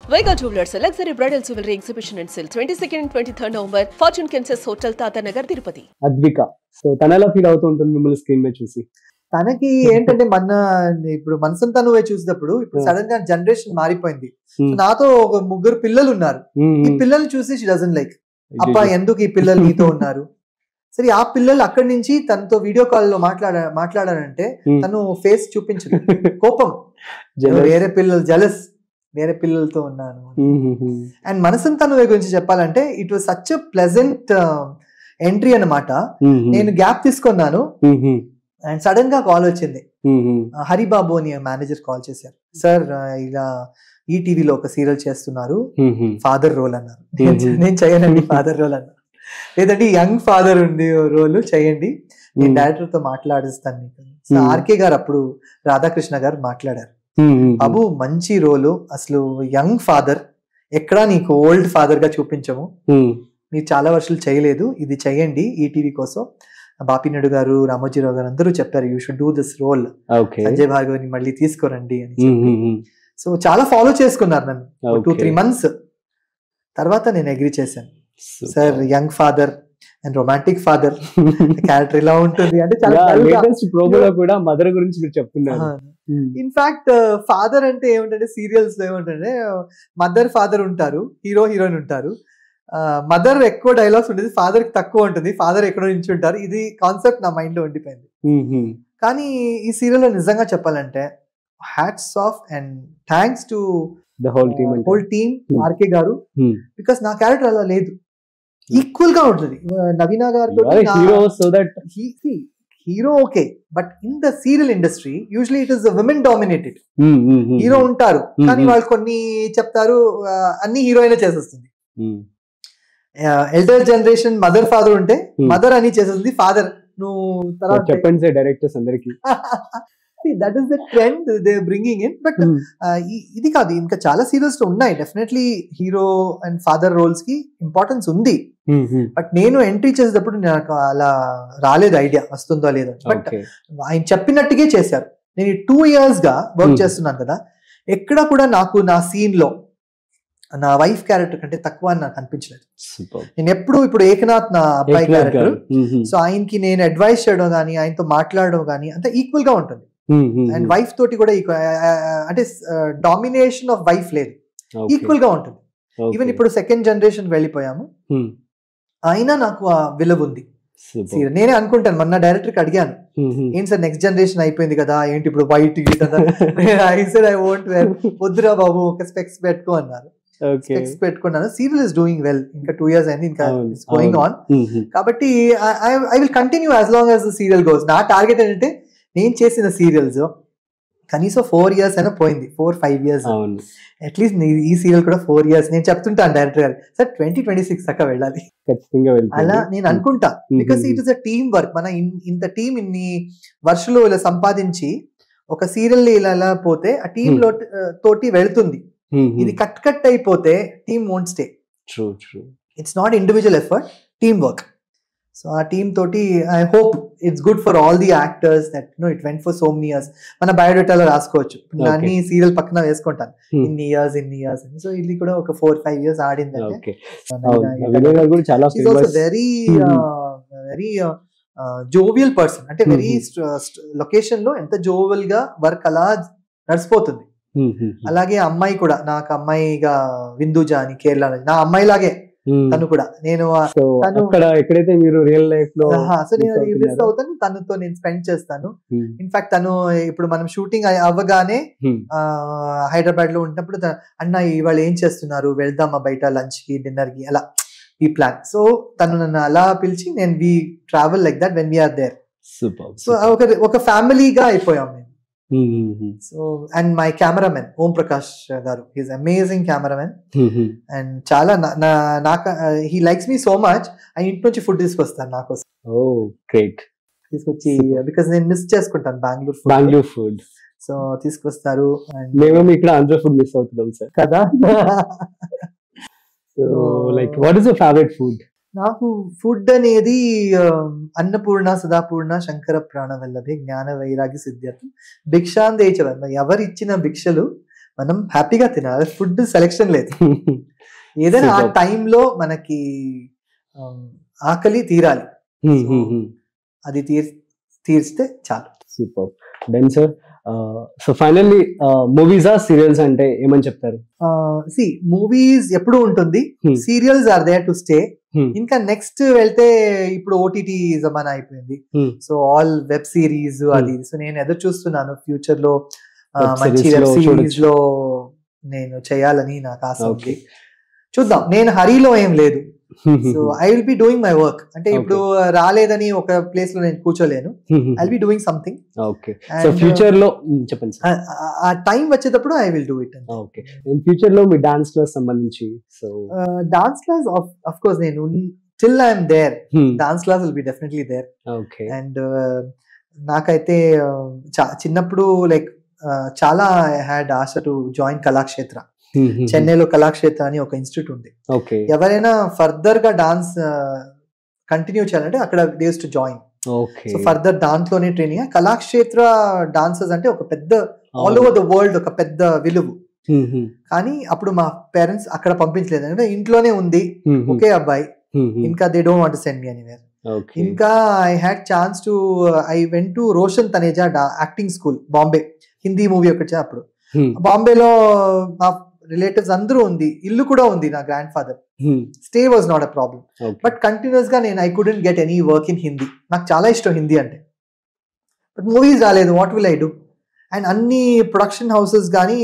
Vega Jewelers, a luxury bridal jewelry exhibition and sale 22nd and 23rd November, Fortune Kansas Hotel, Tata Nagar, Tirupati. Advika so తన ఎలా feel అవుతూ ఉంటుంది మిమ్మల్ని screen మీద చూసి? తనకి ఏంటంటే ఇప్పుడు మనసంతా నువ్వే చూసినప్పుడు ఇప్పుడు సడన్ గా జనరేషన్ మారిపోయింది. నాతో ఒక ముగ్గురు పిల్లలు ఉన్నారు. ఈ పిల్లల్ని చూసి షీ డజంట్ లైక్, అబ్బా ఎందుకు ఈ పిల్లలు నీతో ఉన్నారు. సరే ఆ పిల్లలు అక్కడి నుంచి తనతో వీడియో కాల్ లో మాట్లాడారంటే తను ఫేస్ చూపించదు, కోపం, వేరే పిల్లలు జలస్, వేరే పిల్లలతో ఉన్నాను. అండ్ మనసంతా నువ్వే గురించి చెప్పాలంటే it was such a pleasant entry అన్నమాట. నేను గ్యాప్ తీసుకున్నాను అండ్ సడన్ గా కాల్ వచ్చింది. హరిబాబు అని మేనేజర్ కాల్ చేశారు. సార్ ఇలా ఈటీవీలో ఒక సీరియల్ చేస్తున్నారు, ఫాదర్ రోల్ అన్నారు. నేను చేయనండి ఫాదర్ రోల్ అన్నారు. లేదంటే యంగ్ ఫాదర్ ఉంది రోల్ చేయండి, నేను డైరెక్టర్ తో మాట్లాడిస్తాను మీకు. సో ఆర్కే గారు అప్పుడు రాధాకృష్ణ గారు మాట్లాడారు, బాబు మంచి రోలు, అసలు యంగ్ ఫాదర్, ఎక్కడా నీకు ఓల్డ్ ఫాదర్ గా చూపించము, మీరు చాలా వర్షాలు చేయలేదు, ఇది చెయ్యండి ఈటీవీ కోసం. బాపినాయుడు గారు, రామోజీరావు గారు అందరూ చెప్పారు you should do this role, Sanjay భార్గవ్ని మళ్ళీ తీసుకోరండి అని. సో చాలా ఫాలో చేసుకున్నారు నన్ను 2-3 months. తర్వాత నేను అగ్రీ చేశాను. Sir young father and romantic father character ఇలా ఉంటుంది అంటే చాలా కూడా మదర్ గురించి మీరు చెప్తున్నారు. ఇన్ఫాక్ట్ ఫాదర్ అంటే ఏమిటంటే సీరియల్స్ లో ఏమిటంటే మదర్ ఫాదర్ ఉంటారు, హీరో హీరోయిన్ ఉంటారు. మదర్ ఎక్కువ డైలాగ్స్ ఉంటుంది, ఫాదర్ కి తక్కువ ఉంటుంది, ఫాదర్ ఎక్కడో నుంచి ఉంటారు. ఇది కాన్సెప్ట్ నా మైండ్ లో ఉండిపోయింది. కానీ ఈ సీరియల్ లో నిజంగా చెప్పాలంటే hats off and thanks to the whole team RK గారు, బికాస్ నా క్యారెక్టర్ అలా లేదు, ఈక్వల్ గా ఉంటుంది. నవీనా గారితో hero okay, but in the serial industry usually it is women dominated. Hero ఉంటారు కానీ వాళ్ళు కొన్ని చెప్తారు, అన్ని హీరోయిన్ చేసేస్తుంది. ఎల్డర్ జనరేషన్ మదర్ ఫాదర్ ఉంటే మదర్ అని చేసేస్తుంది, ఫాదర్ నువ్వు తర్వాత చెప్పండి డైరెక్టర్స్ అందరికి. That is the trend they bringing in. But ఇది కాదు, ఇంకా చాలా సీరియల్స్ లో ఉన్నాయి definitely hero and father roles కి ఇంపార్టెన్స్ ఉంది. బట్ నేను ఎంట్రీ చేసేటప్పుడు నాకు అలా రాలేదు ఐడియా వస్తుందో లేదో. బట్ ఆయన చెప్పినట్టుగా చేశారు. నేను 2 years గా వర్క్ చేస్తున్నాను కదా, ఎక్కడ కూడా నాకు నా సీన్ లో నా వైఫ్ క్యారెక్టర్ కంటే తక్కువ అని నాకు అనిపించలేదు. నేను ఎప్పుడు ఇప్పుడు ఏకనాథ్ నా అబ్బాయి క్యారెక్టర్, సో ఆయనకి నేను అడ్వైస్ చేయడం కానీ ఆయనతో మాట్లాడడం కానీ అంత ఈక్వల్ గా ఉంటుంది. అండ్ వైఫ్ తోటి కూడా అంటే డామినేషన్ ఆఫ్ వైఫ్ లేదు, ఈక్వల్ గా ఉంటుంది. ఈవెన్ ఇప్పుడు 2nd generation వెళ్ళిపోయాము, అయినా నాకు ఆ విలువ ఉంది. నేనే అనుకుంటాను, మొన్న డైరెక్టర్ కి అడిగాను, ఏంటి సార్ నెక్స్ట్ జనరేషన్ అయిపోయింది కదా, ఏంటి ఇప్పుడు వైట్ ఐ వోంట్ వేర్, వద్దురా బాబు ఒక స్పెక్స్ పెట్టుకో అన్నారు. స్పెక్స్ పెట్టుకున్నాను. సీరియల్ ఇస్ డూయింగ్ వెల్, ఇంకా 2 years అయింది, ఇంకా ఇట్స్ గోయింగ్ ఆన్. కాబట్టి I will continue as long as the serial goes. నా టార్గెట్ ఏంటంటే నేను చేసిన సీరియల్స్ కనీసం 4 years అయినా పోయింది, 4-5 years అట్లీస్ట్. ఈ సీరియల్ కూడా 4 years. నేను చెప్తుంటాను డైరెక్టర్ గారు, సార్ 2026 దాకా వెళ్ళాలి అలా నేను అనుకుంటా. Because it is a team work. మన ఇంత టీం ఇన్ని వర్షాలు ఇలా సంపాదించి ఒక సీరియల్ ఇలా పోతే ఆ టీమ్ లో తోటి వెళ్తుంది. ఇది కట్ అయిపోతే team won't stay. It's not individual effort, team work. So ఆ టీమ్ తోటి I hope it's good for all the actors that know it went for so many years. మన బయోడేటాలో రాసుకోవచ్చు, అన్ని సీరియల్ పక్కన వేసుకుంటాను ఇన్ని ఇయర్స్ అని. సో ఇది కూడా ఒక 4-5 years ఆడిందంటే వెరీ వెరీ జోవియల్ పర్సన్. అంటే వెరీ లొకేషన్ లో ఎంత జోవల్ గా వర్క్ అలా నడిచిపోతుంది. అలాగే అమ్మాయి కూడా, నాకు అమ్మాయిగా విందుజా అని కేరళ, నా అమ్మాయి లాగే తను కూడా. నేను ఎక్కడైతే మీరు రియల్ లైఫ్ లో మిస్ అవుతాను, తనతో నేను స్పెండ్ చేస్తాను. ఇన్ఫాక్ట్ తను ఇప్పుడు మనం షూటింగ్ అవ్వగానే హైదరాబాద్ లో ఉన్నప్పుడు అన్న ఇవాళ ఏం చేస్తున్నారు, వెళ్దామా బయట లంచ్ కి డిన్నర్ కి, అలా ఈ ప్లాన్. సో తను నన్ను అలా పిలిచి నేను we travel like that when we're there. So ఒక ఫ్యామిలీగా అయిపోయాం మేము. So and my cameraman Om Prakash గారు, హీస్ అమేజింగ్ కెమెరామెన్. అండ్ చాలా నాకు he likes me so much. ఆయన ఇంటి నుంచి ఫుడ్ తీసుకొస్తాను నా కోసం, తీసుకొచ్చి, బికాస్ నేను మిస్ చేసుకుంటాను బెంగళూరు ఫుడ్. సో తీసుకొస్తారు. మేము ఇక్కడ ఆంధ్ర ఫుడ్ మిస్ అవుతున్నాం సార్ కదా. So like what is your favourite food? నాకు ఫుడ్ అనేది అన్నపూర్ణ, సదాపూర్ణ, శంకర ప్రాణవల్లభే, జ్ఞాన వైరాగి సిద్ధ్యర్థం, భిక్షాందేచ. ఎవరిచ్చిన భిక్షలు మనం హ్యాపీగా తినాలి, ఫుడ్ సెలెక్షన్ లేదు. ఏదైనా ఆ టైంలో మనకి ఆకలి తీరాలి, అది తీర్చితే చాలు. Super. Done sir. So finally movies serials అంటే ఏమని చెప్తారు? మూవీస్ ఎప్పుడు ఉంటుంది, serials are there to stay. ఇంకా నెక్స్ట్ వెళ్తే ఇప్పుడు ఓటీటీ జమానా అయిపోయింది, సో ఆల్ వెబ్ సిరీస్ అది. సో నేను ఎదురు చూస్తున్నాను ఫ్యూచర్ లో మంచి వెబ్ సిరీస్ లో నేను చేయాలని నాకు ఆశ ఉంది. చూద్దాం, నేను హరిలో ఏం లేదు. So I will be doing my work. అంటే ఇప్పుడు రాలేదని ఒక ప్లేస్ లో నేను కూర్చోలేను, I will be doing something. Okay. So future లో చెప్పండి, ఆ టైం వచ్చేటప్పుడు I will do it. Okay. Future లో మీ డాన్స్ క్లాస్ సంబంధించి, so dance class of course నేను till I am there, dance class will be definitely there. Okay. And నాకైతే చిన్నప్పుడు లైక్ చాలా I had Asha to join Kalakshetra. చెన్నైలో కళాక్షేత్ర అని ఒక ఇన్స్టిట్యూట్ ఉంది. ఎవరైనా ఫర్దర్ గా డాన్స్ కంటిన్యూ చేయాలంటే అక్కడ they use to join. So further దాంట్లోనే ట్రైనింగ్. కళాక్షేత్ర డాన్సర్స్ అంటే ఒక పెద్ద ఆల్ ఓవర్ ద వరల్డ్ ఒక పెద్ద విలువ. కానీ అప్పుడు మా పేరెంట్స్ అక్కడ పంపించలేదు, అంటే ఇంట్లోనే ఉంది ఒకే అబ్బాయి, ఇంకా they don't want to send me anywhere. ఇంకా I had chance to I went to Roshan Taneja acting school Bombay, Hindi movie ఒకటి. అప్పుడు బాంబేలో మా రిలేటివ్స్ అందరూ ఉంది, ఇల్లు కూడా ఉంది నా grand father. Stay was not a problem. But continuous గా నేను I couldn't get any work in Hindi. నాకు చాలా ఇష్టం హిందీ అంటే, బట్ మూవీస్ రాలేదు. What will I do? And అన్ని ప్రొడక్షన్ హౌసెస్ కానీ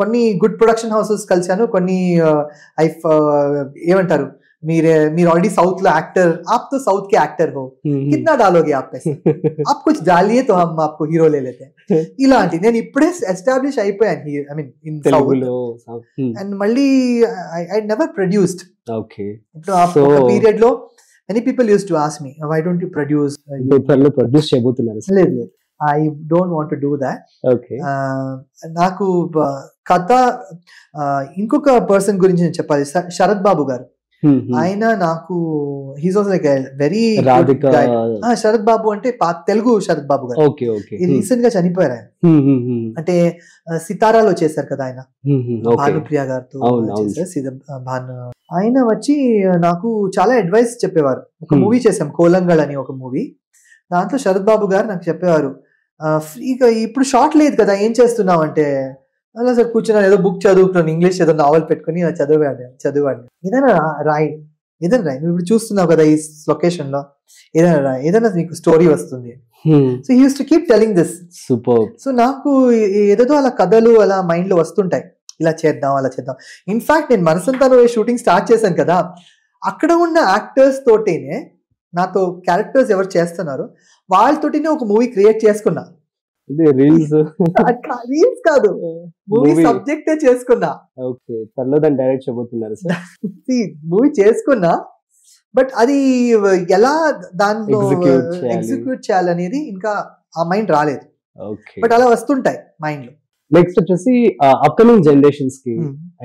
కొన్ని గుడ్ ప్రొడక్షన్ హౌసెస్ కలిసాను, కొన్ని ఏమంటారు మీరు ఆల్రెడీ సౌత్ లో యాక్టర్, आप तो साउथ के एक्टर हो, कितना डालोगे आप पैसे, आप कुछ डालिए तो हम आपको हीरो ले लेते हैं. ఇలాంటి నేను ఇప్పుడే ఎస్టాబ్లిష్ అయిపోయాను, I mean in South. And మళ్ళీ ఐ నెవర్ ప్రొడ్యూస్డ్. ఇప్పుడు ఒక పీరియడ్ లో many people used to ask me, why don't you produce? Produce చేయబోతున్నారు? లేదు, I don't want to do that. నాకు కథ ఇంకొక పర్సన్ గురించి నేను చెప్పాలి, శరత్ బాబు గారు. ఆయన నాకు he's also like very Sarath Babu అంటే తెలుగు శరత్ బాబు గారు. రీసెంట్ గా చనిపోయారు ఆయన. అంటే సితారాలో చేశారు కదా ఆయన, భానుప్రియ గారితో చేశారు. ఆయన వచ్చి నాకు చాలా అడ్వైస్ చెప్పేవారు. ఒక మూవీ చేశాం కోలంగల్ అని ఒక మూవీ, దాంట్లో శరత్ బాబు గారు నాకు చెప్పేవారు, ఫ్రీగా ఇప్పుడు షార్ట్ లేదు కదా ఏం చేస్తున్నావు అంటే, అలా సార్ కూర్చున్నాను, ఏదో బుక్ చదువుకున్నాను, ఇంగ్లీష్ ఏదో నావెల్ పెట్టుకుని చదివాడు. ఏదైనా రాయి నువ్వు ఇప్పుడు చూస్తున్నావు కదా ఈ లొకేషన్ లో, ఏదైనా నీకు స్టోరీ వస్తుంది. So he use to keep telling this. Super. So నాకు ఏదేదో అలా కథలు అలా మైండ్ లో వస్తుంటాయి, ఇలా చేద్దాం అలా చేద్దాం. ఇన్ఫాక్ట్ నేను మనసంతా షూటింగ్ స్టార్ట్ చేశాను కదా, అక్కడ ఉన్న యాక్టర్స్ తోటేనే నాతో క్యారెక్టర్స్ ఎవరు చేస్తున్నారు వాళ్ళతోటినే ఒక మూవీ క్రియేట్ చేసుకున్నా. రీల్స్ కాదు, మూవీ సబ్జెక్టే చేసుకున్నా. డైరెక్ట్ చేయబోతున్నారు మూవీ చేసుకున్నా, బట్ అది ఎలా దాంట్లో ఎగ్జిక్యూట్ చేయాలనేది ఇంకా ఆ మైండ్ రాలేదు. బట్ అలా వస్తుంటాయి మైండ్ లో. నెక్స్ట్ వచ్చేసి అప్కమింగ్ జనరేషన్స్ కి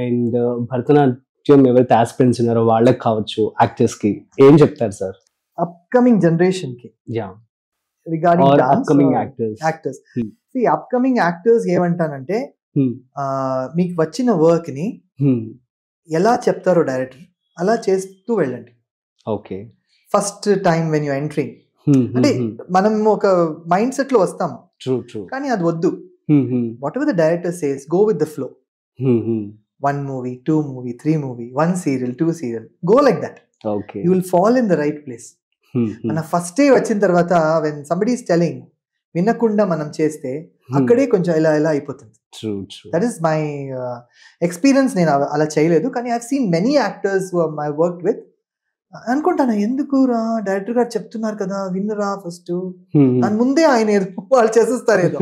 అండ్ భరతనాట్యం ఎవరైతే ఆస్పిరెంట్స్ ఉన్నారో వాళ్ళకి కావచ్చు, యాక్టర్స్ కి ఏం చెప్తారు సార్? అప్కమింగ్ జనరేషన్ కి regarding upcoming actors. Upcoming actors ఏమంటానంటే, మీకు వచ్చిన వర్క్ ని ఎలా చెప్తారో డైరెక్టర్ అలా చేస్తూ వెళ్ళండి. Okay. First time when you entering, అంటే మనం ఒక మైండ్ సెట్ లో వస్తాం, కానీ అది వద్దు. What ever the director says, go with the flow. 1 movie, 2 movie, 3 movie, 1 serial, 2 serial, go like that. You will fall in the right place. మన first day వచ్చిన తర్వాత వెన్ సంబడీ ఈస్ టెలింగ్ వినకుండా మనం చేస్తే అక్కడే కొంచెం ఇలా అయిపోతుంది. That is my experience. నేను అలా చేయలేదు, కానీ I have seen many actors I worked with. అనుకుంటాను, ఎందుకు రా డైరెక్టర్ గారు చెప్తున్నారు కదా విన్నరా ఫస్ట్, దాని ముందే ఆయన వాళ్ళు చేసేస్తారు ఏదో.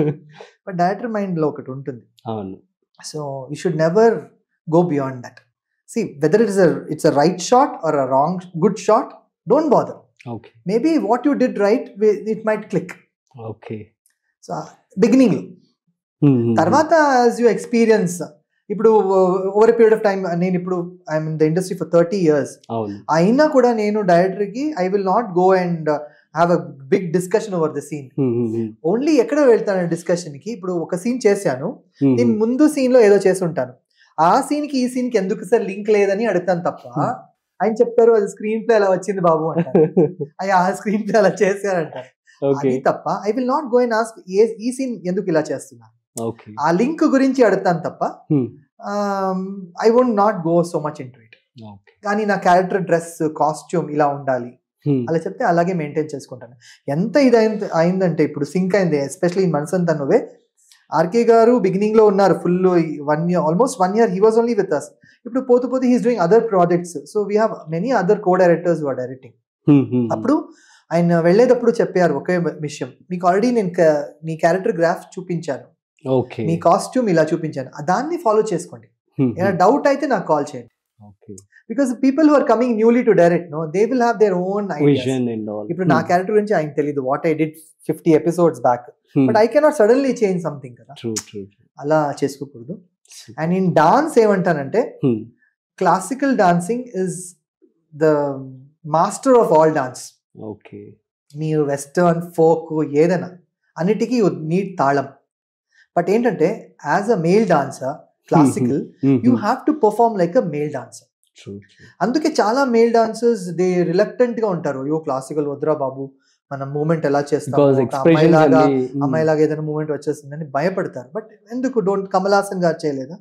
బట్ డైరెక్టర్ మైండ్ లో ఒకటి ఉంటుంది. So you should never go beyond that. See, whether it's a right shot or a wrong good shot, don't bother. Okay. Maybe what you did right, it might click. Okay. So beginning lo tarvata as you experience, ఇప్పుడు over a period of time, నేను ఇప్పుడు I'm in the industry for 30 years. అయినా కూడా నేను director కి I will not go and have a big discussion over the scene. Only ఎక్కడ వెళ్తాను discussion కి, ఇప్పుడు ఒక సీన్ చేశాను, నేను ముందు సీన్ లో ఏదో చేసి ఉంటాను, ఆ సీన్ కి ఈ సీన్ కి ఎందుకు సార్ లింక్ లేదని అడుగుతాను తప్ప, ఆయన చెప్తారు అది స్క్రీన్ ప్లే అలా వచ్చింది బాబు అంటారు, అయ్యా ఆ స్క్రీన్ ప్లే అలా చేశారంటారు. అది తప్ప I will not go and ask ఈ సీన్ ఎందుకు ఇలా చేస్తున్నా, ఆ లింక్ గురించి అడుగుతాను తప్ప I won't not go so much into it. కానీ నా క్యారెక్టర్ డ్రెస్ కాస్ట్యూమ్ ఇలా ఉండాలి అలా చెప్తే అలాగే మెయింటైన్ చేసుకుంటాను. ఎంత ఇది అయిందంటే ఇప్పుడు సింక్ అయింది, ఎస్పెషల్లీ ఇన్ మనసంతా నువ్వే. ఆర్కే గారు బిగినింగ్ లో ఉన్నారు full 1 year, almost 1 year he was only with us. ఇప్పుడు పోతూ పోతూ he's doing other projects, so we have many other co directors who are directing. అప్పుడు ఆయన వెళ్ళేటప్పుడు చెప్పారు ఒకే విషయం, మీకు ఆల్రెడీ నేను మీ క్యారెక్టర్ గ్రాఫ్ చూపించాను, మీ కాస్ట్యూమ్ ఇలా చూపించాను, దాన్ని ఫాలో చేసుకోండి, ఏమైనా డౌట్ అయితే నాకు కాల్ చేయండి. Because people who are coming newly to direct no they will have their own ideas. ఇప్పుడు నా క్యారెక్టర్ గురించి ఆయనకు తెలియదు, what I did 50 episodes back, but I cannot suddenly change something కదా, అలా చేసుకోకూడదు. అండ్ ఇన్ డాన్స్ ఏమంటానంటే classical dancing is the master of all dance. మీరు వెస్టర్న్ ఫోక్ ఏదైనా అన్నిటికీ నీట్ తాళం. బట్ ఏంటంటే as a male dancer classical you have to perform like a male dancer. అందుకే చాలా మేల్ డాన్సర్స్ దే రిలక్టెంట్ గా ఉంటారు, అయ్యో క్లాసికల్ వద్దురా బాబు మనం మూమెంట్ ఎలా చేస్తాం, అమ్మాయిలాగా ఏదైనా మూమెంట్ వచ్చేస్తుందని భయపడతారు. బట్ ఎందుకు డోంట్ కమల్ హాసన్ గారు చేయలేదా,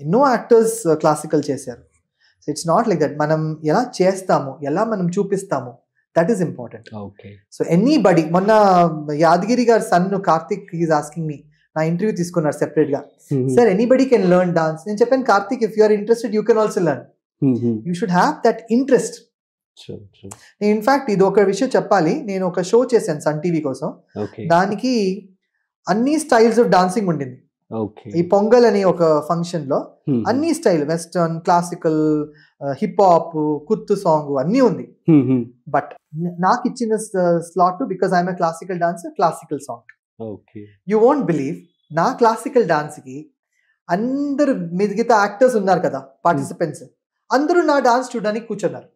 ఎన్నో యాక్టర్స్ క్లాసికల్ చేశారు. So it's not like that, మనం ఎలా చేస్తాము ఎలా మనం చూపిస్తాము that is important. So anybody, మొన్న యాదగిరి గారి son Karthik is asking me, నా ఇంటర్వ్యూ తీసుకున్నారు సెపరేట్ గా, sir anybody can learn dance. నేను చెప్పాను Karthik if you are interested you can also learn, you should have that interest. నేను ఇన్ఫాక్ట్ ఇది ఒక విషయం చెప్పాలి, నేను ఒక షో చేశాను సన్ టీవీ కోసం, దానికి అన్ని స్టైల్స్ ఆఫ్ డాన్సింగ్ ఉండింది. ఈ పొంగల్ అనే ఒక ఫంక్షన్ లో అన్ని style, western, classical, hip hop, కుత్తు సాంగ్ అన్ని ఉంది. బట్ నాకు ఇచ్చిన slot because I'm a classical dancer, classical song. You won't believe, నా క్లాసికల్ డాన్స్ కి అందరు మిగతా యాక్టర్స్ ఉన్నారు కదా పార్టిసిపెంట్స్, అందరూ నా డాన్స్ చూడడానికి కూర్చున్నారు.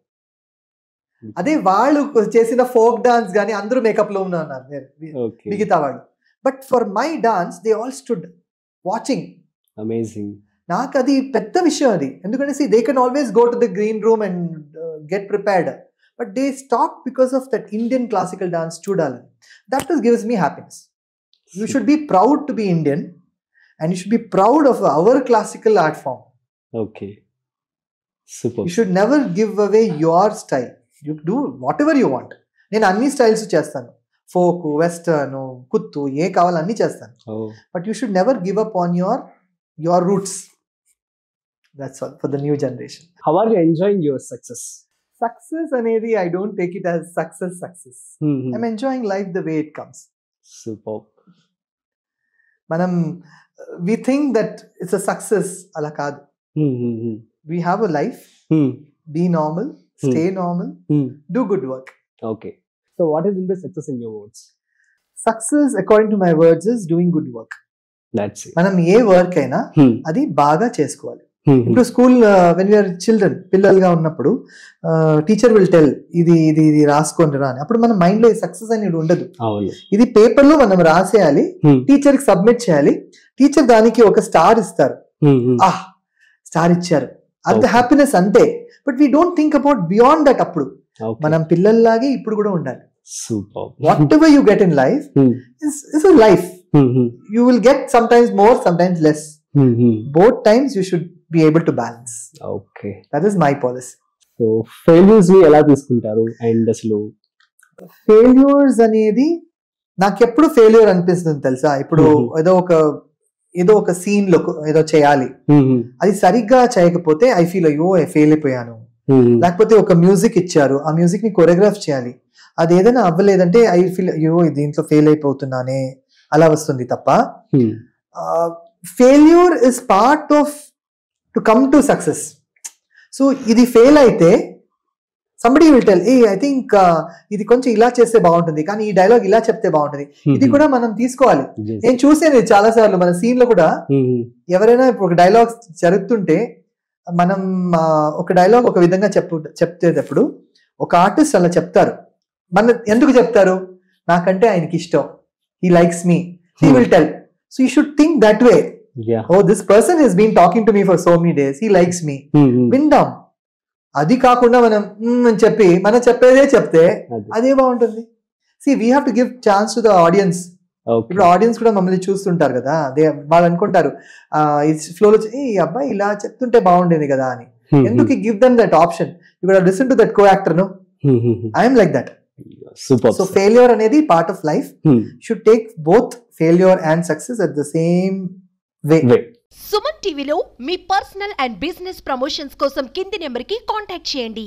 అదే వాళ్ళు చేసిన ఫోక్ డాన్స్ గానీ అందరూ మేకప్ లో ఉన్నారు మిగతా వాళ్ళు. But for my dance they all stood watching. Amazing. నాకు అది పెద్ద విషయం అది, ఎందుకంటే they can always go to the green room and get prepared, but they stop because of that Indian classical dance చూడాలని. That gives me happiness. You should be proud to be Indian and you should be proud of our classical art form. Okay. Super. You should never give away your style. You do whatever you want. నేను అన్ని styles చేస్తాను, folk, western, kothu, ఏ కావాలి అన్ని చేస్తాను. But you should never give up on your roots. That's all for the new generation. How are you enjoying your success? Success అనేది I don't take it as success. I'm enjoying life the way it comes. Super. మనం we think that it's a success, అలా కాదు. We have a life, be normal, stay normal, do good work. Okay. So what is the success in your words? Success according to my words is doing good work. That's it. మనం ఏ work అయినా అది బాగా చేసుకోవాలి. ఇప్పుడు school when you're children, పిల్లలుగా ఉన్నప్పుడు teacher will tell ఇది ఇది ఇది రాసుకోండి రా అని, అప్పుడు మన మైండ్ లో సక్సెస్ అనేది ఉండదు. ఇది పేపర్ లో మనం రాసేయాలి, టీచర్ కి సబ్మిట్ చేయాలి, టీచర్ దానికి ఒక స్టార్ ఇస్తారు, స్టార్ ఇచ్చారు, అంత హ్యాపీనెస్ అంతే. But we don't think about beyond that. అప్పుడు మనం పిల్లల్లాగే ఇప్పుడు కూడా ఉండాలి. What ever you get in life is a life. You will get sometimes more, sometimes less. Both times you should be able to balance. Okay. That is my policy. So failures ni ela తీసుకుంటారు? And అసలు failures అనేది నాకు ఎప్పుడు failure అనిపిస్తుంది తెలుసా? ఇప్పుడు ఏదో ఒక సీన్ లో ఏదో చేయాలి, అది సరిగ్గా చేయకపోతే ఐ ఫీల్ అయ్యో ఫెయిల్ అయిపోయాను. లేకపోతే ఒక మ్యూజిక్ ఇచ్చారు, ఆ మ్యూజిక్ ని కొరియోగ్రాఫ్ చేయాలి, అది ఏదైనా అవ్వలేదంటే ఐ ఫీల్ అయ్యో దీంట్లో ఫెయిల్ అయిపోతున్నానే, అలా వస్తుంది తప్ప failure is part of to come to success. So ఇది ఫెయిల్ అయితే somebody will tell, hey I think ఇది కొంచెం ఇలా చేస్తే బాగుంటుంది, కానీ ఈ డైలాగ్ ఇలా చెప్తే బాగుంటుంది. ఇది కూడా మనం తీసుకోవాలి. నేను చూసాను చాలా సార్లు మన సీన్ లో కూడా, ఎవరైనా ఇప్పుడు ఒక డైలాగ్ జరుగుతుంటే మనం ఒక డైలాగ్ ఒక విధంగా చెప్తేటప్పుడు ఒక ఆర్టిస్ట్ అలా చెప్తారు, మన ఎందుకు చెప్తారు, నాకంటే ఆయనకి ఇష్టం, he likes me, he will tell. So you should think that way. Oh this person he's been talking to me for so many days, he likes me, విందాం. అది కాకుండా మనం అని చెప్పి మనం చెప్పేదే చెప్తే అదే బాగుంటుంది. C we have to give chance to the audience. ఇప్పుడు ఆడియన్స్ కూడా మమ్మల్ని చూస్తుంటారు కదా, అదే వాళ్ళు అనుకుంటారు ఫ్లోలో ఈ అబ్బాయి ఇలా చెప్తుంటే బాగుండేది కదా అని. ఎందుకు give them that option? You got listen to that co actor. No, I'm like that. So failure అనేది part of life. Should take both failure and success at the same way. Suman టీవీలో మీ పర్సనల్ అండ్ బిజినెస్ ప్రమోషన్స్ కోసం కింది నెంబర్కి contact చేయండి.